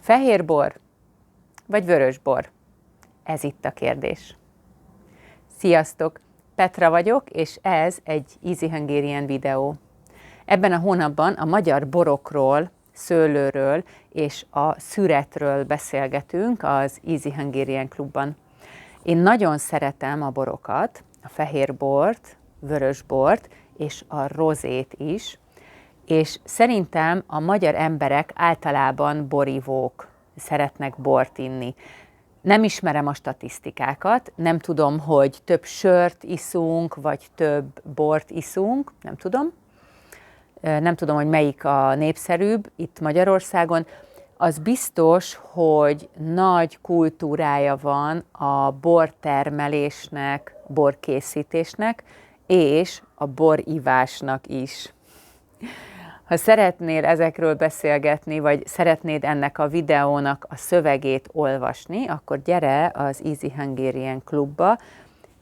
Fehérbor vagy vörösbor? Ez itt a kérdés. Sziasztok! Petra vagyok, és ez egy Easy Hungarian videó. Ebben a hónapban a magyar borokról, szőlőről és a szüretről beszélgetünk az Easy Hungarian klubban. Én nagyon szeretem a borokat, a fehérbort, vörösbort és a rozét is, és szerintem a magyar emberek általában borivók, szeretnek bort inni. Nem ismerem a statisztikákat, nem tudom, hogy több sört iszunk, vagy több bort iszunk, nem tudom. Nem tudom, hogy melyik a népszerűbb itt Magyarországon. Az biztos, hogy nagy kultúrája van a bortermelésnek, borkészítésnek, és a borivásnak is. Ha szeretnél ezekről beszélgetni, vagy szeretnéd ennek a videónak a szövegét olvasni, akkor gyere az Easy Hungarian klubba,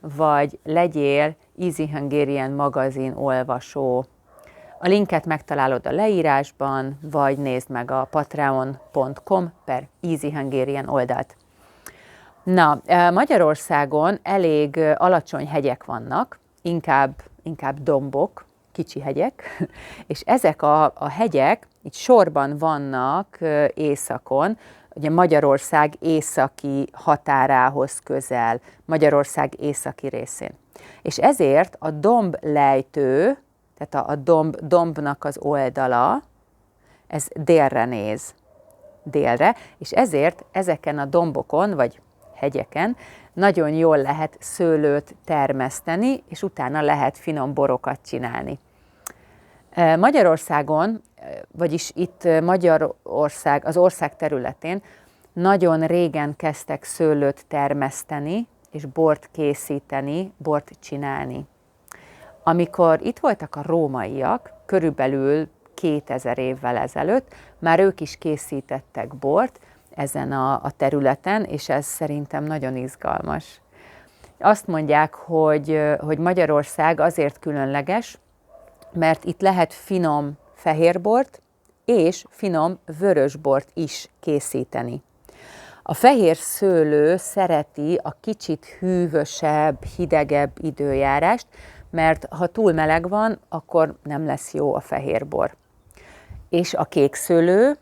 vagy legyél Easy Hungarian magazin olvasó. A linket megtalálod a leírásban, vagy nézd meg a patreon.com/Easy Hungarian oldalt. Na, Magyarországon elég alacsony hegyek vannak, inkább dombok, kicsi hegyek, és ezek a hegyek itt sorban vannak északon, ugye Magyarország északi határához közel, Magyarország északi részén. És ezért a domblejtő, tehát a dombnak az oldala, ez délre néz, délre, és ezért ezeken a dombokon, vagy hegyeken nagyon jól lehet szőlőt termeszteni, és utána lehet finom borokat csinálni. Magyarországon, vagyis itt Magyarország, az ország területén nagyon régen kezdtek szőlőt termeszteni, és bort készíteni, bort csinálni. Amikor itt voltak a rómaiak, körülbelül 2000 évvel ezelőtt, már ők is készítettek bort ezen a területen, és ez szerintem nagyon izgalmas. Azt mondják, hogy Magyarország azért különleges, mert itt lehet finom fehérbort és finom vörösbort is készíteni. A fehér szőlő szereti a kicsit hűvösebb, hidegebb időjárást, mert ha túl meleg van, akkor nem lesz jó a fehérbor. És a kék szőlő,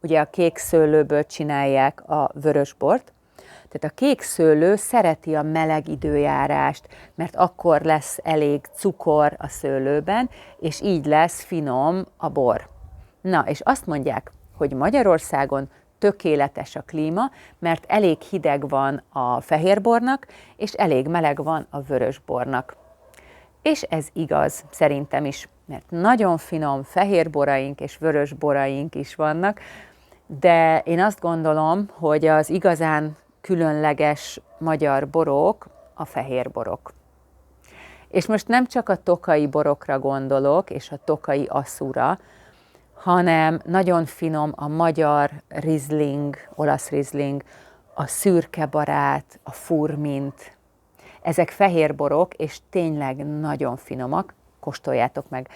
ugye a kék szőlőből csinálják a vörösbort, tehát a kék szőlő szereti a meleg időjárást, mert akkor lesz elég cukor a szőlőben, és így lesz finom a bor. Na, és azt mondják, hogy Magyarországon tökéletes a klíma, mert elég hideg van a fehérbornak, és elég meleg van a vörösbornak. És ez igaz, szerintem is, mert nagyon finom fehérboraink és vörösboraink is vannak, de én azt gondolom, hogy az igazán különleges magyar borok a fehérborok. És most nem csak a tokaji borokra gondolok, és a tokaji asszúra, hanem nagyon finom a magyar rizling, olasz rizling, a szürkebarát, a furmint. Ezek fehérborok, és tényleg nagyon finomak, kóstoljátok meg.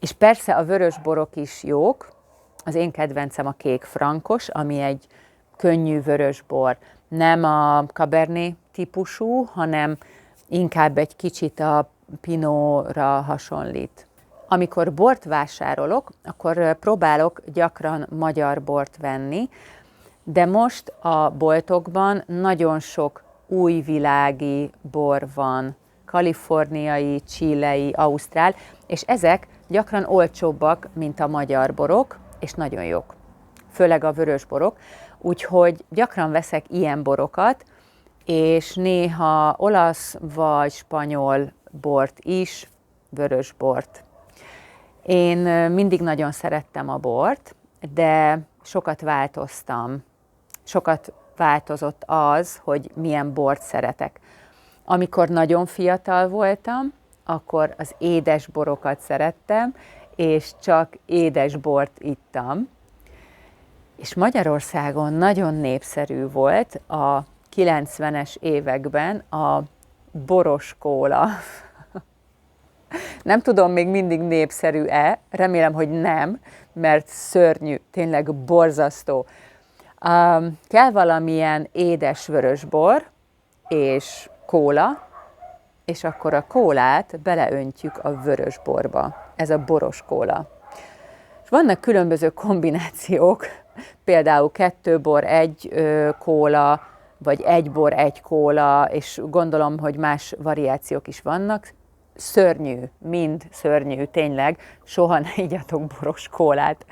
És persze a vörösborok is jók, az én kedvencem a kék frankos, ami egy könnyű vörösbor. Nem a Cabernet típusú, hanem inkább egy kicsit a Pinotra hasonlít. Amikor bort vásárolok, akkor próbálok gyakran magyar bort venni, de most a boltokban nagyon sok újvilági bor van, kaliforniai, chilei, ausztrál, és ezek gyakran olcsóbbak, mint a magyar borok, és nagyon jók, főleg a vörösborok. Úgyhogy gyakran veszek ilyen borokat, és néha olasz vagy spanyol bort is, vörösbort. Én mindig nagyon szerettem a bort, de sokat változtam. Sokat változott az, hogy milyen bort szeretek. Amikor nagyon fiatal voltam, akkor az édes borokat szerettem, és csak édes bort ittam. És Magyarországon nagyon népszerű volt a 90-es években a boros kóla. Nem tudom, még mindig népszerű-e, remélem, hogy nem, mert szörnyű, tényleg borzasztó. Kell valamilyen édes vörösbor és kóla, és akkor a kólát beleöntjük a vörösborba. Ez a boros kóla. És vannak különböző kombinációk, például 2 bor, 1 kóla, vagy 1 bor, 1 kóla, és gondolom, hogy más variációk is vannak. Szörnyű, mind szörnyű, tényleg, soha ne igyatok boros kólát.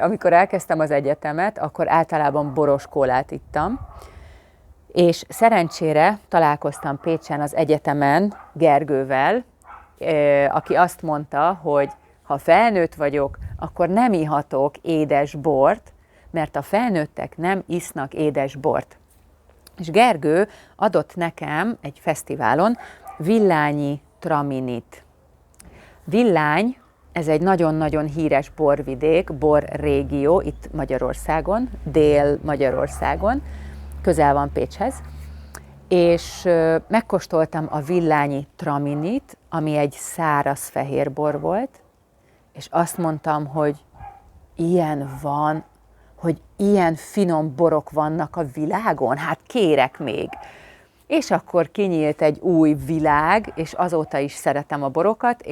Amikor elkezdtem az egyetemet, akkor általában boros kólát ittam, és szerencsére találkoztam Pécsen az egyetemen Gergővel, aki azt mondta, hogy ha felnőtt vagyok, akkor nem ihatok édes bort, mert a felnőttek nem isznak édes bort. És Gergő adott nekem egy fesztiválon Villányi Traminit. Villány, ez egy nagyon-nagyon híres borvidék, borrégió itt Magyarországon, Dél-Magyarországon, közel van Pécshez, és megkóstoltam a Villányi Traminit, ami egy száraz fehérbor volt, és azt mondtam, hogy ilyen van, hogy ilyen finom borok vannak a világon, hát kérek még. És akkor kinyílt egy új világ, és azóta is szeretem a borokat,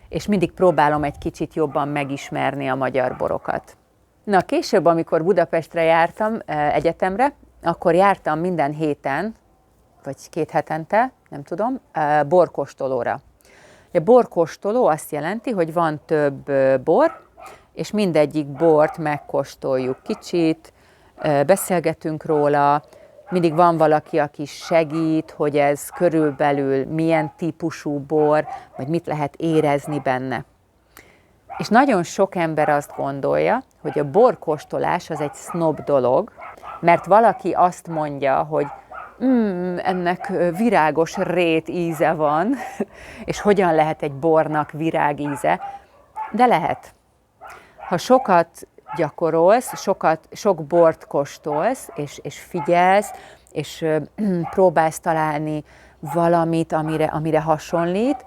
és mindig próbálom egy kicsit jobban megismerni a magyar borokat. Na, később, amikor Budapestre jártam egyetemre, akkor jártam minden héten, vagy 2 hetente, nem tudom, borkóstolóra. A borkóstoló azt jelenti, hogy van több bor, és mindegyik bort megkóstoljuk kicsit, beszélgetünk róla, mindig van valaki, aki segít, hogy ez körülbelül milyen típusú bor, vagy mit lehet érezni benne. És nagyon sok ember azt gondolja, hogy a borkóstolás az egy sznob dolog, mert valaki azt mondja, hogy ennek virágos rét íze van, és hogyan lehet egy bornak virágíze, de lehet. Ha sokat gyakorolsz, sok bort kóstolsz, és figyelsz, és próbálsz találni valamit, amire hasonlít,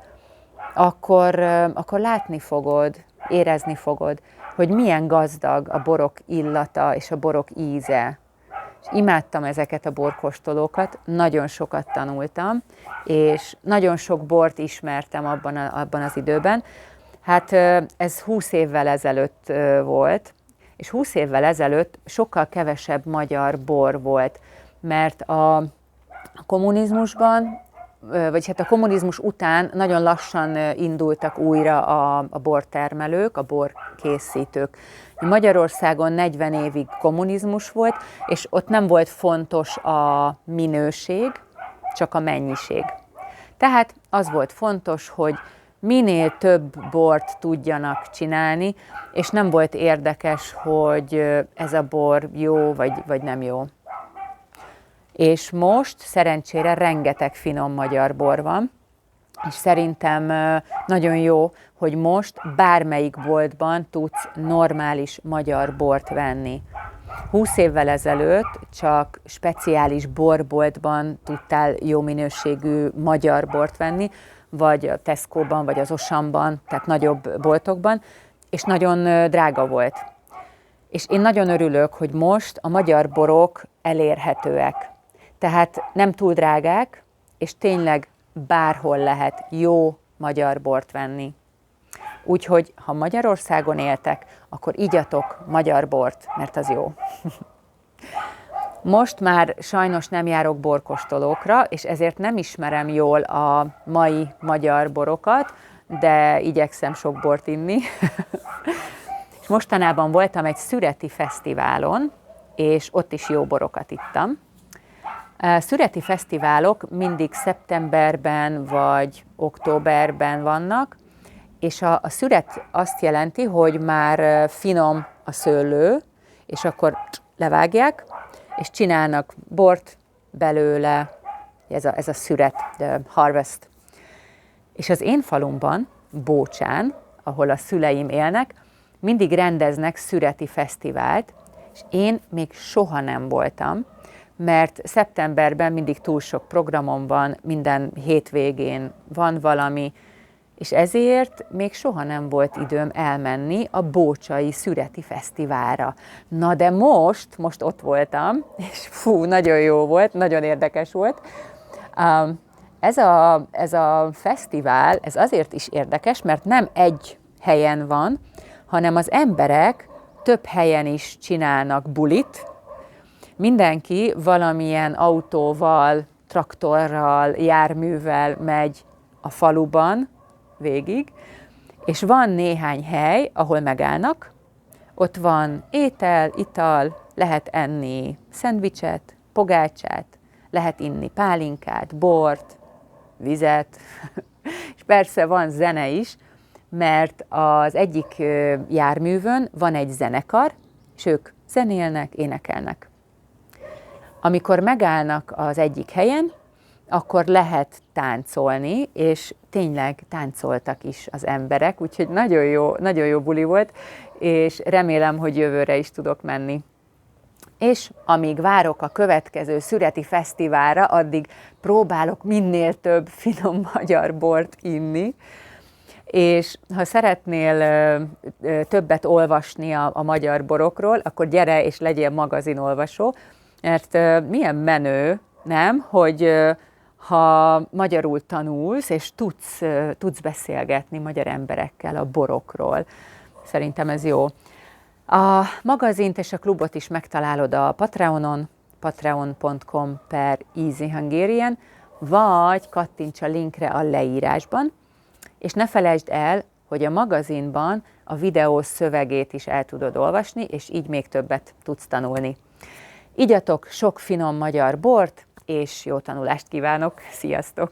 akkor látni fogod, érezni fogod, hogy milyen gazdag a borok illata és a borok íze. És imádtam ezeket a borkóstolókat, nagyon sokat tanultam, és nagyon sok bort ismertem abban az időben. Hát ez 20 évvel ezelőtt volt, és 20 évvel ezelőtt sokkal kevesebb magyar bor volt, mert a kommunizmusban, vagy hát a kommunizmus után nagyon lassan indultak újra a bortermelők, a borkészítők. Magyarországon 40 évig kommunizmus volt, és ott nem volt fontos a minőség, csak a mennyiség. Tehát az volt fontos, hogy minél több bort tudjanak csinálni, és nem volt érdekes, hogy ez a bor jó vagy nem jó. És most szerencsére rengeteg finom magyar bor van, és szerintem nagyon jó, hogy most bármelyik boltban tudsz normális magyar bort venni. 20 évvel ezelőtt csak speciális borboltban tudtál jó minőségű magyar bort venni, vagy a Tesco-ban, vagy az Auchanban, tehát nagyobb boltokban, és nagyon drága volt. És én nagyon örülök, hogy most a magyar borok elérhetőek. Tehát nem túl drágák, és tényleg bárhol lehet jó magyar bort venni. Úgyhogy, ha Magyarországon éltek, akkor igyatok magyar bort, mert az jó. Most már sajnos nem járok borkóstolókra, és ezért nem ismerem jól a mai magyar borokat, de igyekszem sok bort inni. És mostanában voltam egy szüreti fesztiválon, és ott is jó borokat ittam. A szüreti fesztiválok mindig szeptemberben vagy októberben vannak, és a szüret azt jelenti, hogy már finom a szőlő, és akkor levágják, és csinálnak bort belőle, ez a szüret, the harvest. És az én falumban, Bócsán, ahol a szüleim élnek, mindig rendeznek szüreti fesztivált, és én még soha nem voltam, mert szeptemberben mindig túl sok programom van, minden hétvégén van valami, és ezért még soha nem volt időm elmenni a Bócsai Szüreti Fesztiválra. Na de most ott voltam, és fú, nagyon jó volt, nagyon érdekes volt. Ez a fesztivál, ez azért is érdekes, mert nem egy helyen van, hanem az emberek több helyen is csinálnak bulit. Mindenki valamilyen autóval, traktorral, járművel megy a faluban végig, és van néhány hely, ahol megállnak, ott van étel, ital, lehet enni szendvicset, pogácsát, lehet inni pálinkát, bort, vizet, és persze van zene is, mert az egyik járművön van egy zenekar, és ők zenélnek, énekelnek. Amikor megállnak az egyik helyen, akkor lehet táncolni, és tényleg táncoltak is az emberek, úgyhogy nagyon jó buli volt, és remélem, hogy jövőre is tudok menni. És amíg várok a következő Szüreti Fesztiválra, addig próbálok minél több finom magyar bort inni, és ha szeretnél többet olvasni a magyar borokról, akkor gyere és legyél magazinolvasó, mert milyen menő, nem, hogy ha magyarul tanulsz, és tudsz beszélgetni magyar emberekkel a borokról. Szerintem ez jó. A magazint és a klubot is megtalálod a Patreonon, patreon.com/easyhungarian, vagy kattints a linkre a leírásban, és ne felejtsd el, hogy a magazinban a videó szövegét is el tudod olvasni, és így még többet tudsz tanulni. Igyatok sok finom magyar bort, és jó tanulást kívánok! Sziasztok!